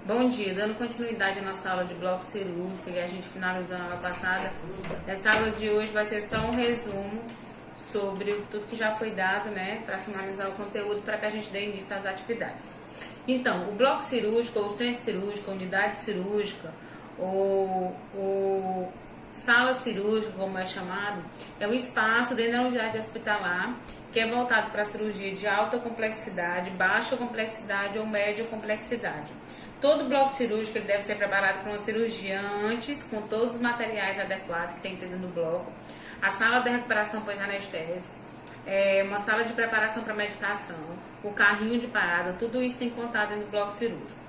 Bom dia, dando continuidade à nossa aula de bloco cirúrgico que a gente finalizou na aula passada. Essa aula de hoje vai ser só um resumo sobre tudo que já foi dado, né, para finalizar o conteúdo, para que a gente dê início às atividades. Então, o bloco cirúrgico, ou centro cirúrgico, unidade cirúrgica, ou sala cirúrgica, como é chamado, é um espaço dentro da unidade hospitalar que é voltado para a cirurgia de alta complexidade, baixa complexidade ou média complexidade. Todo bloco cirúrgico ele deve ser preparado para uma cirurgia antes, com todos os materiais adequados que tem que ter dentro do bloco. A sala de recuperação pós-anestésico, uma sala de preparação para medicação, o carrinho de parada, tudo isso tem que contar dentro do bloco cirúrgico.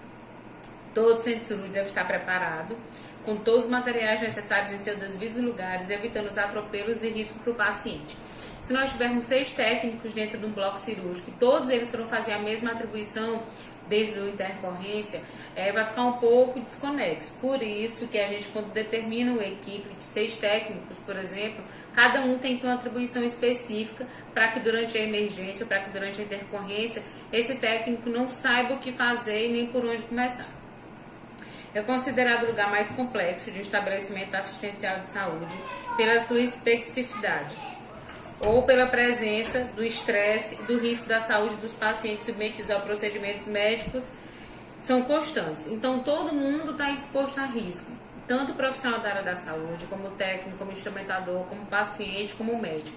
Todo centro cirúrgico deve estar preparado, com todos os materiais necessários em seus devidos lugares, evitando os atropelos e risco para o paciente. Se nós tivermos 6 técnicos dentro de um bloco cirúrgico e todos eles foram fazer a mesma atribuição desde a intercorrência, vai ficar um pouco desconexo. Por isso que a gente, quando determina uma equipe de 6 técnicos, por exemplo, cada um tem que ter uma atribuição específica para que durante a emergência, para que durante a intercorrência, esse técnico não saiba o que fazer e nem por onde começar. É considerado o lugar mais complexo de um estabelecimento assistencial de saúde pela sua especificidade ou pela presença do estresse e do risco da saúde dos pacientes submetidos a procedimentos médicos são constantes. Então, todo mundo está exposto a risco, tanto o profissional da área da saúde, como técnico, como instrumentador, como paciente, como médico.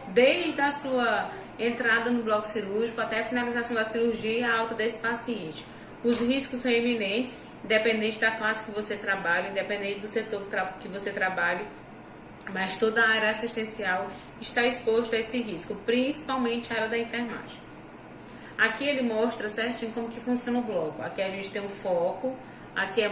Desde a sua entrada no bloco cirúrgico até a finalização da cirurgia e a alta desse paciente. Os riscos são iminentes, independente da classe que você trabalha, independente do setor que você trabalhe, mas toda a área assistencial está exposta a esse risco, principalmente a área da enfermagem. Aqui ele mostra certinho como que funciona o bloco. Aqui a gente tem um foco, aqui é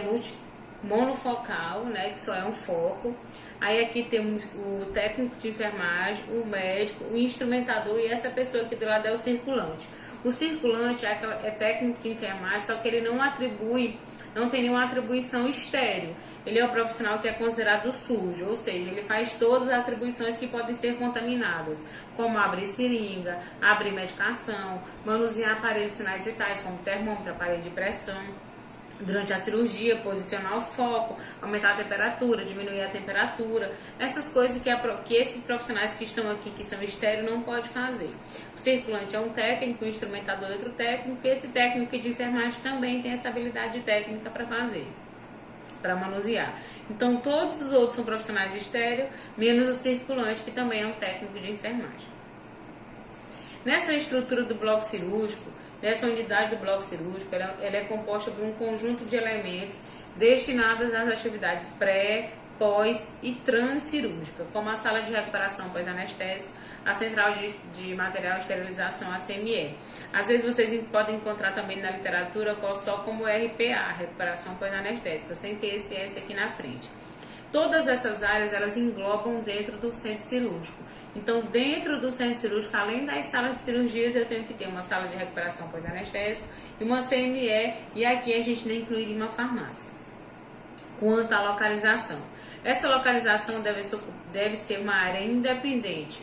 monofocal, né, que só é um foco. Aí aqui temos o técnico de enfermagem, o médico, o instrumentador e essa pessoa aqui do lado é o circulante. O circulante é técnico de enfermagem, só que ele não tem nenhuma atribuição estéril. Ele é o profissional que é considerado sujo, ou seja, ele faz todas as atribuições que podem ser contaminadas, como abrir seringa, abrir medicação, manusear aparelhos de sinais vitais, como termômetro, aparelho de pressão, durante a cirurgia, posicionar o foco, aumentar a temperatura, diminuir a temperatura, essas coisas que esses profissionais que estão aqui, que são estéreis, não podem fazer. O circulante é um técnico, o instrumentador é outro técnico, e esse técnico de enfermagem também tem essa habilidade técnica para fazer, para manusear. Então, todos os outros são profissionais estéreis, menos o circulante, que também é um técnico de enfermagem. Nessa estrutura do bloco cirúrgico, nessa unidade do bloco cirúrgico, ela é composta por um conjunto de elementos destinados às atividades pré, pós e transcirúrgica, como a sala de recuperação pós-anestésico, a central de material de esterilização, a CME. Às vezes vocês podem encontrar também na literatura só como RPA, recuperação pós-anestésica, sem ter esse S aqui na frente. Todas essas áreas, elas englobam dentro do centro cirúrgico. Então, dentro do centro cirúrgico, além das salas de cirurgias, eu tenho que ter uma sala de recuperação pós-anestésico e uma CME, e aqui a gente nem incluiria uma farmácia. Quanto à localização, essa localização deve ser uma área independente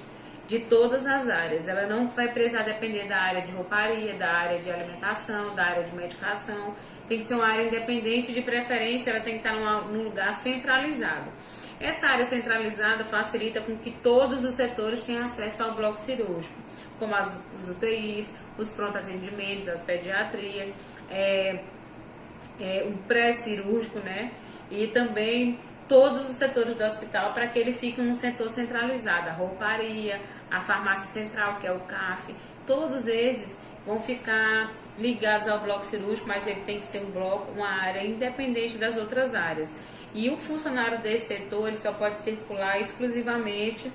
de todas as áreas. Ela não vai precisar depender da área de rouparia, da área de alimentação, da área de medicação. Tem que ser uma área independente, de preferência ela tem que estar num lugar centralizado. Essa área centralizada facilita com que todos os setores tenham acesso ao bloco cirúrgico, como os UTIs, os pronto-atendimentos, as pediatria, o pré-cirúrgico, né? E também todos os setores do hospital, para que ele fique num setor centralizado, a rouparia, a farmácia central, que é o CAF, todos esses vão ficar ligados ao bloco cirúrgico, mas ele tem que ser um bloco, uma área independente das outras áreas. E o funcionário desse setor, ele só pode circular exclusivamente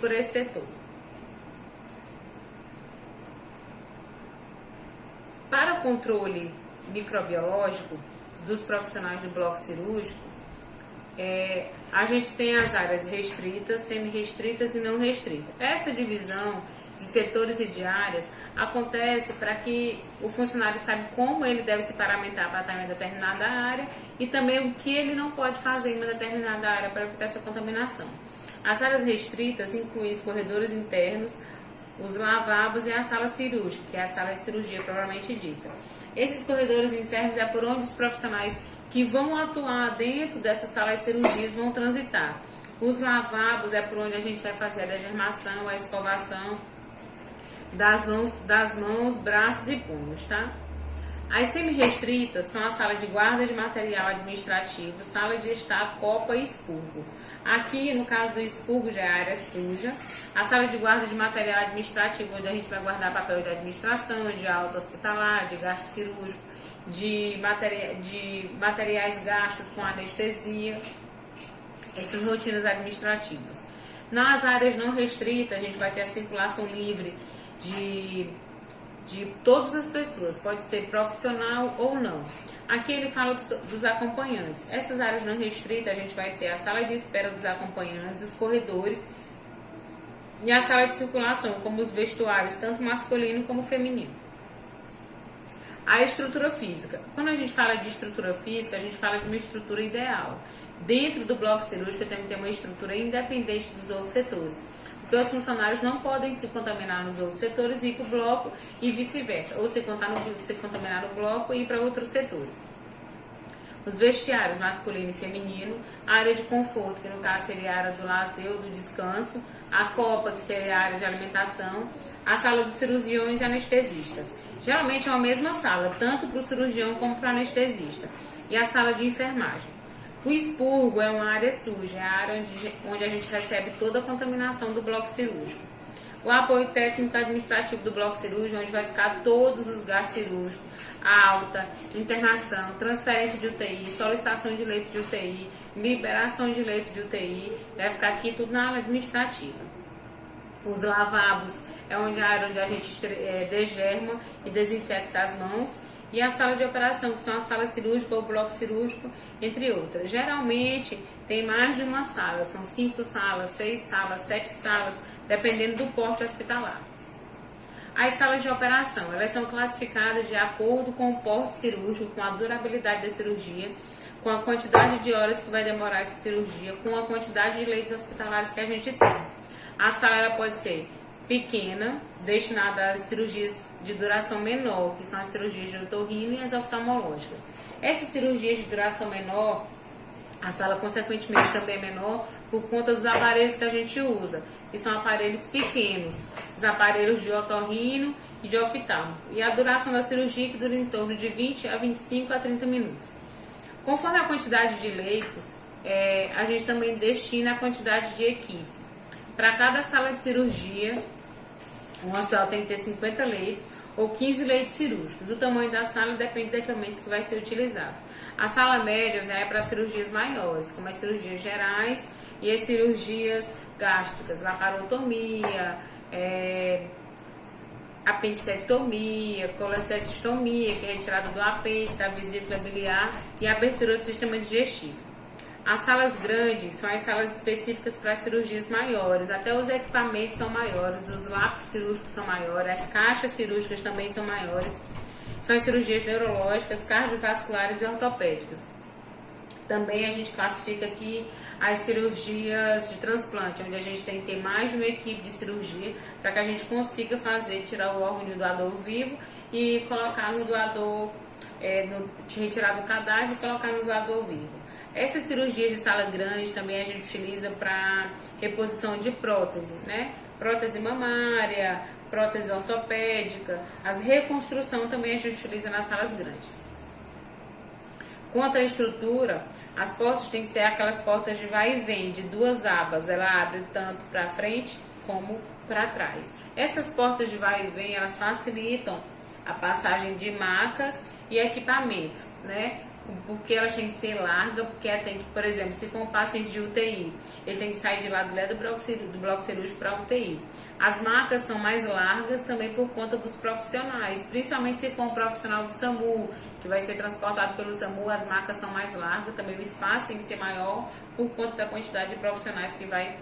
por esse setor. Para o controle microbiológico dos profissionais do bloco cirúrgico, a gente tem as áreas restritas, semi-restritas e não restritas. Essa divisão de setores e de áreas acontece para que o funcionário saiba como ele deve se paramentar para estar em determinada área e também o que ele não pode fazer em uma determinada área para evitar essa contaminação. As áreas restritas incluem os corredores internos, os lavabos e a sala cirúrgica, que é a sala de cirurgia propriamente dita. Esses corredores internos é por onde os profissionais que vão atuar dentro dessa sala de cirurgias vão transitar. Os lavabos é por onde a gente vai fazer a degermação, a escovação das mãos, braços e punhos, tá? As semi-restritas são a sala de guarda de material administrativo, sala de estar, copa e expurgo. Aqui, no caso do expurgo, já é a área suja. A sala de guarda de material administrativo, onde a gente vai guardar papel de administração, de alta hospitalar, de gasto cirúrgico, de materiais gastos com anestesia, essas rotinas administrativas. Nas áreas não restritas, a gente vai ter a circulação livre de todas as pessoas, pode ser profissional ou não. Aqui ele fala dos acompanhantes. Essas áreas não restritas, a gente vai ter a sala de espera dos acompanhantes, os corredores e a sala de circulação, como os vestuários, tanto masculino como feminino. A estrutura física. Quando a gente fala de estrutura física, a gente fala de uma estrutura ideal. Dentro do bloco cirúrgico tem que ter uma estrutura independente dos outros setores, porque os funcionários não podem se contaminar nos outros setores e ir para o bloco e vice-versa, ou se contaminar no bloco e ir para outros setores. Os vestiários masculino e feminino, a área de conforto, que no caso seria a área do lazer ou do descanso, a copa, que seria a área de alimentação, a sala dos cirurgiões e anestesistas. Geralmente é a mesma sala, tanto para o cirurgião como para o anestesista, e a sala de enfermagem. O expurgo é uma área suja, é a área onde a gente recebe toda a contaminação do bloco cirúrgico. O apoio técnico administrativo do bloco cirúrgico, onde vai ficar todos os gastos cirúrgicos, a alta, internação, transferência de UTI, solicitação de leito de UTI, liberação de leito de UTI, vai ficar aqui tudo na área administrativa. Os lavabos é a área onde a gente degerma e desinfecta as mãos. E a sala de operação, que são a sala cirúrgica ou o bloco cirúrgico, entre outras. Geralmente tem mais de uma sala, são 5 salas, 6 salas, 7 salas, dependendo do porte hospitalar. As salas de operação, elas são classificadas de acordo com o porte cirúrgico, com a durabilidade da cirurgia, com a quantidade de horas que vai demorar essa cirurgia, com a quantidade de leitos hospitalares que a gente tem. A sala ela pode ser pequena, destinada às cirurgias de duração menor, que são as cirurgias de otorrino e as oftalmológicas. Essas cirurgias de duração menor, a sala consequentemente também é menor por conta dos aparelhos que a gente usa, que são aparelhos pequenos, os aparelhos de otorrino e de oftalmo. E a duração da cirurgia que dura em torno de 20 a 25 a 30 minutos. Conforme a quantidade de leitos, a gente também destina a quantidade de equipe. Para cada sala de cirurgia, um hospital tem que ter 50 leitos ou 15 leitos cirúrgicos. O tamanho da sala depende dos equipamentos que vai ser utilizado. A sala média já é para cirurgias maiores, como as cirurgias gerais e as cirurgias gástricas, laparotomia, apendicectomia, colecectomia, que é retirada do apêndice, da vesícula biliar e abertura do sistema digestivo. As salas grandes são as salas específicas para cirurgias maiores, até os equipamentos são maiores, os lápis cirúrgicos são maiores, as caixas cirúrgicas também são maiores, são as cirurgias neurológicas, cardiovasculares e ortopédicas. Também a gente classifica aqui as cirurgias de transplante, onde a gente tem que ter mais de uma equipe de cirurgia para que a gente consiga tirar o órgão do doador vivo e colocar no doador, retirar do cadáver e colocar no doador vivo. Essas cirurgias de sala grande também a gente utiliza para reposição de prótese, né? Prótese mamária, prótese ortopédica, as reconstrução também a gente utiliza nas salas grandes. Quanto à estrutura, as portas têm que ser aquelas portas de vai e vem, de 2 abas, ela abre tanto para frente como para trás. Essas portas de vai e vem, elas facilitam a passagem de macas e equipamentos, né? Porque elas têm que ser largas, porque tem que, por exemplo, se for um paciente de UTI, ele tem que sair de lá do bloco cirúrgico para a UTI. As macas são mais largas também por conta dos profissionais, principalmente se for um profissional do SAMU, que vai ser transportado pelo SAMU, as macas são mais largas, também o espaço tem que ser maior por conta da quantidade de profissionais que vai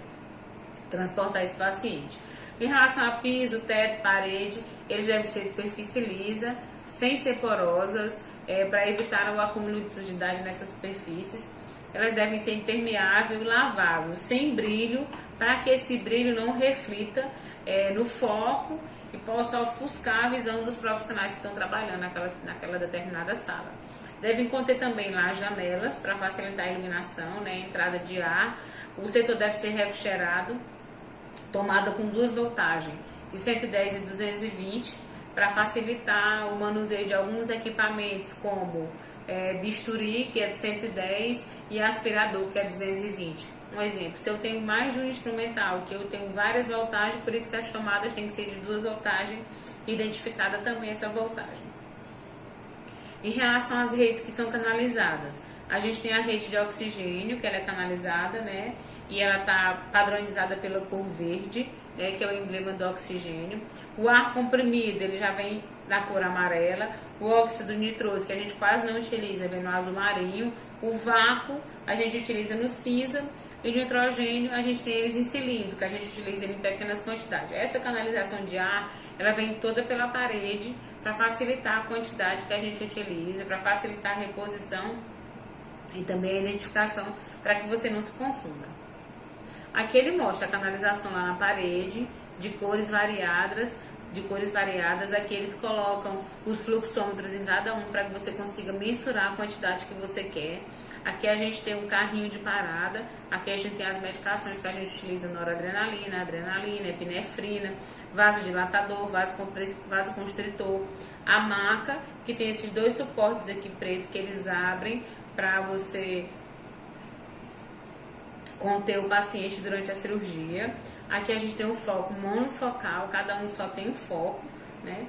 transportar esse paciente. Em relação a piso, teto, parede, eles devem ser de superfície lisa, sem ser porosas, para evitar o acúmulo de sujidade nessas superfícies. Elas devem ser impermeáveis e laváveis, sem brilho, para que esse brilho não reflita no foco e possa ofuscar a visão dos profissionais que estão trabalhando naquela determinada sala. Devem conter também lá janelas para facilitar a iluminação, né, entrada de ar. O setor deve ser refrigerado, tomada com 2 voltagens, de 110 e 220, para facilitar o manuseio de alguns equipamentos, como bisturi, que é de 110, e aspirador, que é 220. Um exemplo, se eu tenho mais de um instrumental, que eu tenho várias voltagens, por isso que as tomadas têm que ser de 2 voltagens, identificada também essa voltagem. Em relação às redes que são canalizadas, a gente tem a rede de oxigênio, que ela é canalizada, né? E ela está padronizada pela cor verde, né, que é o emblema do oxigênio. O ar comprimido, ele já vem na cor amarela. O óxido nitroso, que a gente quase não utiliza, vem no azul marinho. O vácuo, a gente utiliza no cinza. E o nitrogênio, a gente tem eles em cilindro, que a gente utiliza ele em pequenas quantidades. Essa canalização de ar, ela vem toda pela parede, para facilitar a quantidade que a gente utiliza, para facilitar a reposição e também a identificação, para que você não se confunda. Aqui ele mostra a canalização lá na parede, de cores variadas. Aqui eles colocam os fluxômetros em cada um, para que você consiga mensurar a quantidade que você quer. Aqui a gente tem um carrinho de parada, aqui a gente tem as medicações que a gente utiliza: noradrenalina, adrenalina, epinefrina, vasodilatador, vasoconstritor, a maca, que tem esses 2 suportes aqui preto que eles abrem para você conter o paciente durante a cirurgia. Aqui a gente tem um foco monofocal, cada um só tem um foco, né?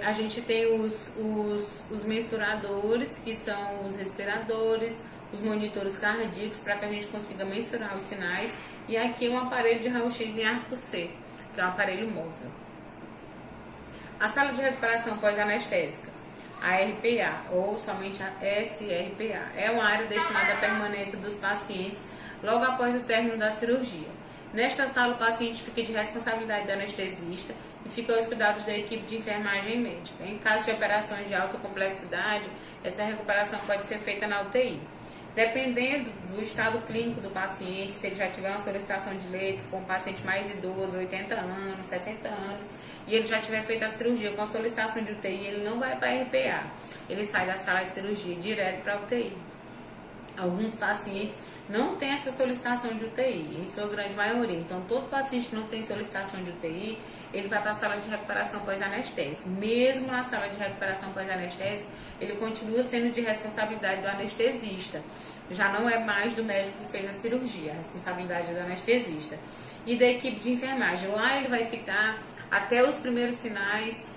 A gente tem os mensuradores, que são os respiradores, os monitores cardíacos, para que a gente consiga mensurar os sinais. E aqui um aparelho de raio-x em arco C, que é um aparelho móvel. A sala de recuperação pós-anestésica, a RPA, ou somente a SRPA, é uma área destinada à permanência dos pacientes logo após o término da cirurgia. Nesta sala, o paciente fica de responsabilidade do anestesista e fica aos cuidados da equipe de enfermagem médica. Em caso de operações de alta complexidade, essa recuperação pode ser feita na UTI. Dependendo do estado clínico do paciente, se ele já tiver uma solicitação de leito, for um paciente mais idoso, 80 anos, 70 anos, e ele já tiver feito a cirurgia com a solicitação de UTI, ele não vai para a RPA, ele sai da sala de cirurgia direto para a UTI. Alguns pacientes não têm essa solicitação de UTI, em sua grande maioria. Então, todo paciente que não tem solicitação de UTI, ele vai para a sala de recuperação pós-anestésico. Mesmo na sala de recuperação pós-anestésico, ele continua sendo de responsabilidade do anestesista. Já não é mais do médico que fez a cirurgia, a responsabilidade é do anestesista. E da equipe de enfermagem. Lá ele vai ficar até os primeiros sinais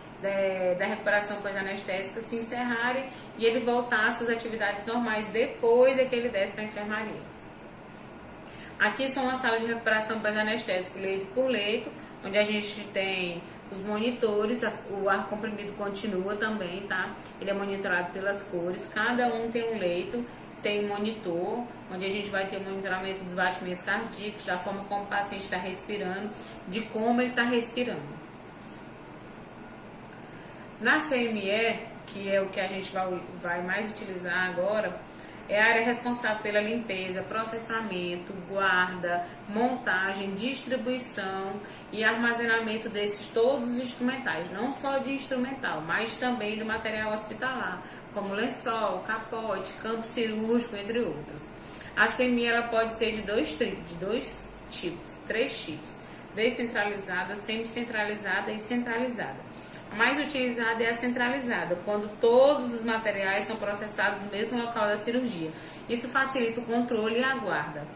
da recuperação pós-anestésica se encerrarem e ele voltar às suas atividades normais depois é que ele desce para a enfermaria. Aqui são as salas de recuperação pós-anestésico, leito por leito, onde a gente tem os monitores, o ar comprimido continua também, tá? Ele é monitorado pelas cores, cada um tem um leito, tem um monitor, onde a gente vai ter o monitoramento dos batimentos cardíacos, da forma como o paciente está respirando, de como ele está respirando. Na CME, que é o que a gente vai mais utilizar agora, é a área responsável pela limpeza, processamento, guarda, montagem, distribuição e armazenamento desses todos os instrumentais, não só de instrumental, mas também do material hospitalar, como lençol, capote, campo cirúrgico, entre outros. A CME ela pode ser de três tipos: descentralizada, semicentralizada e centralizada. A mais utilizada é a centralizada, quando todos os materiais são processados no mesmo local da cirurgia. Isso facilita o controle e a guarda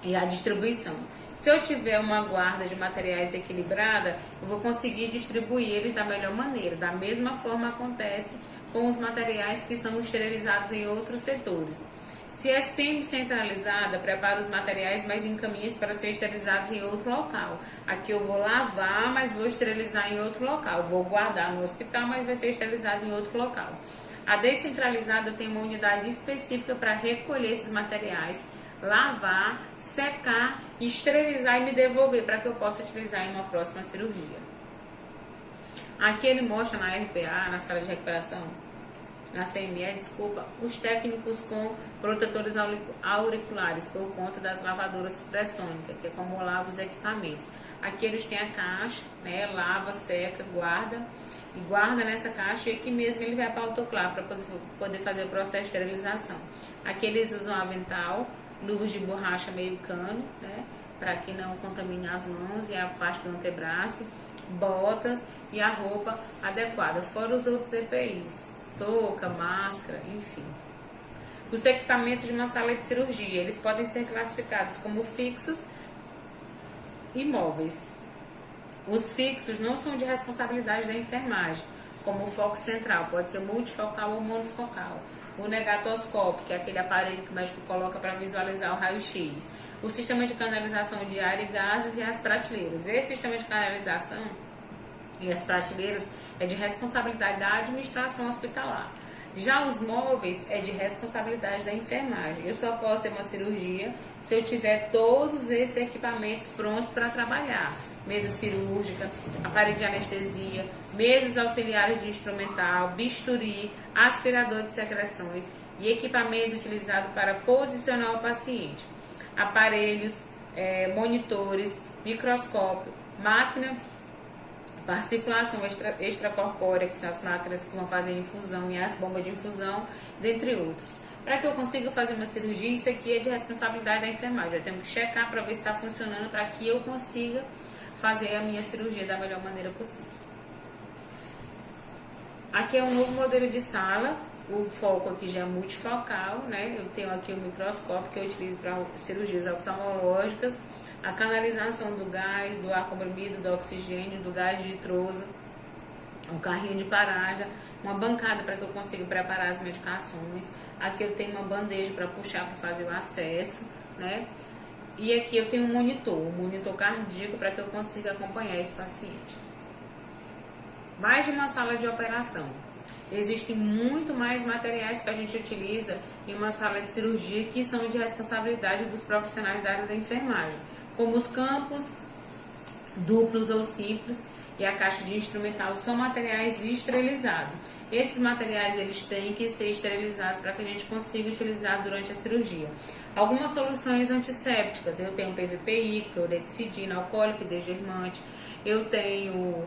e a distribuição. Se eu tiver uma guarda de materiais equilibrada, eu vou conseguir distribuir eles da melhor maneira. Da mesma forma acontece com os materiais que são esterilizados em outros setores. Se é semi-centralizada, prepara os materiais, mas encaminha para ser esterilizados em outro local. Aqui eu vou lavar, mas vou esterilizar em outro local. Vou guardar no hospital, mas vai ser esterilizado em outro local. A descentralizada tem uma unidade específica para recolher esses materiais, lavar, secar, esterilizar e me devolver para que eu possa utilizar em uma próxima cirurgia. Aqui ele mostra na RPA, na sala de recuperação, na CME, desculpa, os técnicos com protetores auriculares por conta das lavadoras supersônicas, que é como lava os equipamentos. Aqui eles têm a caixa, né, lava, seca, guarda, e guarda nessa caixa, e aqui mesmo ele vai para o autoclave para poder fazer o processo de esterilização. Aqui eles usam avental, luvas de borracha meio cano, né, para que não contamine as mãos e a parte do antebraço, botas e a roupa adequada, fora os outros EPIs, touca, máscara, enfim. Os equipamentos de uma sala de cirurgia, eles podem ser classificados como fixos e móveis. Os fixos não são de responsabilidade da enfermagem, como o foco central, pode ser multifocal ou monofocal. O negatoscópio, que é aquele aparelho que o médico coloca para visualizar o raio-x. O sistema de canalização de ar e gases e as prateleiras. Esse sistema de canalização e as prateleiras é de responsabilidade da administração hospitalar. Já os móveis é de responsabilidade da enfermagem. Eu só posso ter uma cirurgia se eu tiver todos esses equipamentos prontos para trabalhar. Mesa cirúrgica, aparelho de anestesia, mesas auxiliares de instrumental, bisturi, aspirador de secreções e equipamentos utilizados para posicionar o paciente. Aparelhos, monitores, microscópio, máquina para circulação extracorpórea, que são as máquinas que vão fazer infusão e as bombas de infusão, dentre outros. Para que eu consiga fazer uma cirurgia, isso aqui é de responsabilidade da enfermagem. Eu tenho que checar para ver se está funcionando, para que eu consiga fazer a minha cirurgia da melhor maneira possível. Aqui é um novo modelo de sala. O foco aqui já é multifocal, né? Eu tenho aqui o microscópio que eu utilizo para cirurgias oftalmológicas, a canalização do gás, do ar comprimido, do oxigênio, do gás nitroso, um carrinho de paragem, uma bancada para que eu consiga preparar as medicações. Aqui eu tenho uma bandeja para puxar para fazer o acesso, né? E aqui eu tenho um monitor cardíaco para que eu consiga acompanhar esse paciente. Mais de uma sala de operação. Existem muito mais materiais que a gente utiliza em uma sala de cirurgia que são de responsabilidade dos profissionais da área da enfermagem, como os campos duplos ou simples e a caixa de instrumental são materiais esterilizados. Esses materiais eles têm que ser esterilizados para que a gente consiga utilizar durante a cirurgia. Algumas soluções antissépticas, eu tenho PVPI, clorexidina, alcoólico e degermante, eu tenho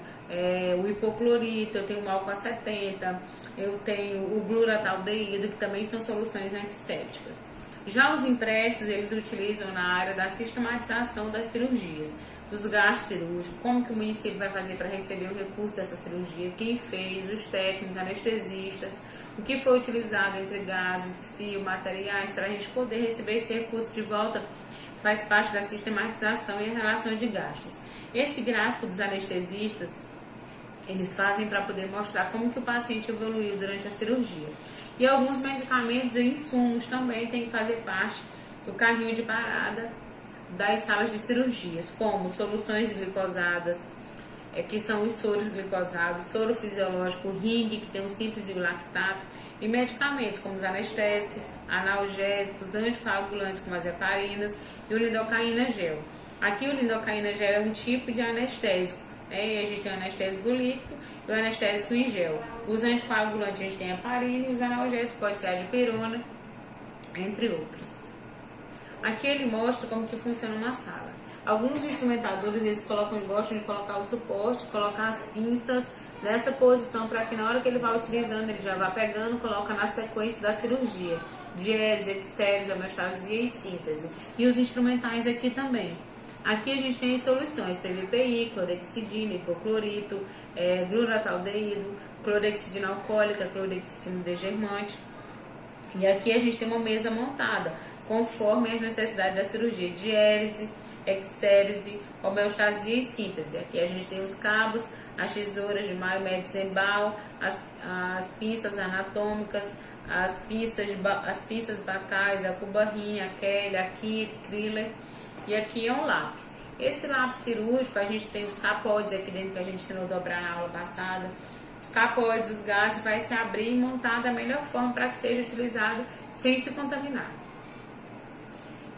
o hipoclorito, eu tenho o álcool 70, eu tenho o glurataldeído, que também são soluções antissépticas. Já os impressos, eles utilizam na área da sistematização das cirurgias, dos gastos cirúrgicos, como que o município vai fazer para receber o recurso dessa cirurgia, quem fez, os técnicos, anestesistas, o que foi utilizado entre gases, fio, materiais, para a gente poder receber esse recurso de volta, faz parte da sistematização e a relação de gastos. Esse gráfico dos anestesistas, eles fazem para poder mostrar como que o paciente evoluiu durante a cirurgia. E alguns medicamentos e insumos também têm que fazer parte do carrinho de parada das salas de cirurgias, como soluções glicosadas, que são os soros glicosados, soro fisiológico, ring, que tem o simples e o lactato, e medicamentos como os anestésicos, analgésicos, anticoagulantes como as heparinas e o lidocaína gel. Aqui o lidocaína gel é um tipo de anestésico, né? E a gente tem o anestésico líquido e o anestésico em gel. Os anticoagulantes a gente tem a heparina e os analgésicos pode ser a dipirona, entre outros. Aqui ele mostra como que funciona uma sala. Alguns instrumentadores eles gostam de colocar o suporte, colocar as pinças nessa posição para que na hora que ele vai utilizando ele já vá pegando, coloca na sequência da cirurgia, diérese, exérese, homeostasia e síntese. E os instrumentais aqui também. Aqui a gente tem soluções PVPI, clorexidina, hipoclorito, glurataldeído, clorexidina alcoólica, clorexidina degermante. E aqui a gente tem uma mesa montada conforme as necessidades da cirurgia, diérese, exérese, homeostasia e síntese. Aqui a gente tem os cabos, as tesouras de Maio Zembal, as pinças anatômicas, as pinças bacais, a cubarrinha, a Kelly, a Kriller, e aqui é um lápis. Esse lápis cirúrgico, a gente tem os capodes aqui dentro que a gente ensinou a dobrar na aula passada. Os capodes, os gases, vai se abrir e montar da melhor forma para que seja utilizado sem se contaminar.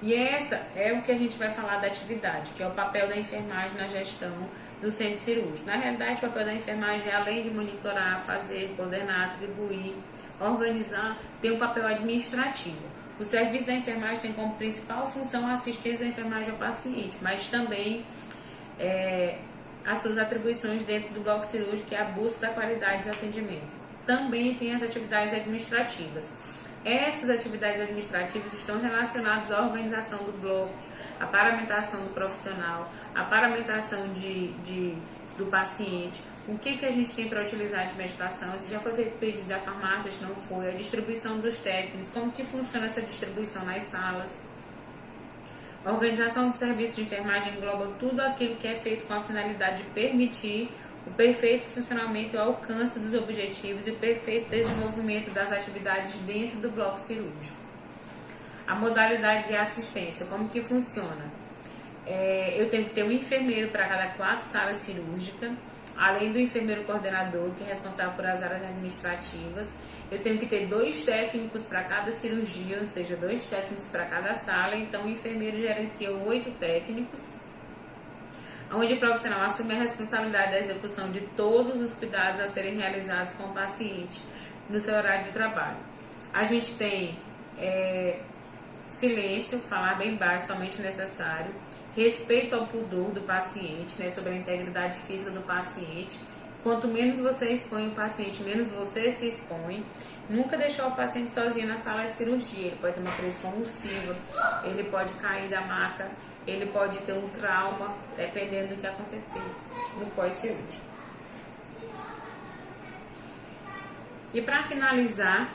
E essa é o que a gente vai falar da atividade, que é o papel da enfermagem na gestão do centro cirúrgico. Na realidade, o papel da enfermagem, além de monitorar, fazer, coordenar, atribuir, organizar, tem um papel administrativo. O serviço da enfermagem tem como principal função a assistência da enfermagem ao paciente, mas também as suas atribuições dentro do bloco cirúrgico, que é a busca da qualidade dos atendimentos. Também tem as atividades administrativas. Essas atividades administrativas estão relacionadas à organização do bloco, a paramentação do profissional, a paramentação do paciente, o que a gente tem para utilizar de medicação, se já foi feito pedido da farmácia, se não foi, a distribuição dos técnicos, como que funciona essa distribuição nas salas. A organização do serviço de enfermagem engloba tudo aquilo que é feito com a finalidade de permitir o perfeito funcionamento e o alcance dos objetivos e o perfeito desenvolvimento das atividades dentro do bloco cirúrgico. A modalidade de assistência, como que funciona? Eu tenho que ter um enfermeiro para cada 4 salas cirúrgicas, além do enfermeiro coordenador, que é responsável por as áreas administrativas. Eu tenho que ter 2 técnicos para cada cirurgia, ou seja, 2 técnicos para cada sala, então o enfermeiro gerencia 8 técnicos, onde o profissional assume a responsabilidade da execução de todos os cuidados a serem realizados com o paciente no seu horário de trabalho. A gente tem silêncio, falar bem baixo, somente o necessário, respeito ao pudor do paciente, sobre a integridade física do paciente. Quanto menos você expõe o paciente, menos você se expõe. Nunca deixar o paciente sozinho na sala de cirurgia. Ele pode ter uma crise convulsiva, ele pode cair da maca, ele pode ter um trauma, dependendo do que aconteceu no pós-cirúrgico. E para finalizar,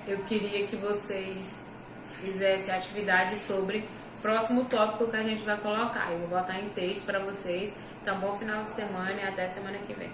eu queria que vocês fizessem atividade sobre o próximo tópico que a gente vai colocar. Eu vou botar em texto para vocês. Então, bom final de semana e até semana que vem.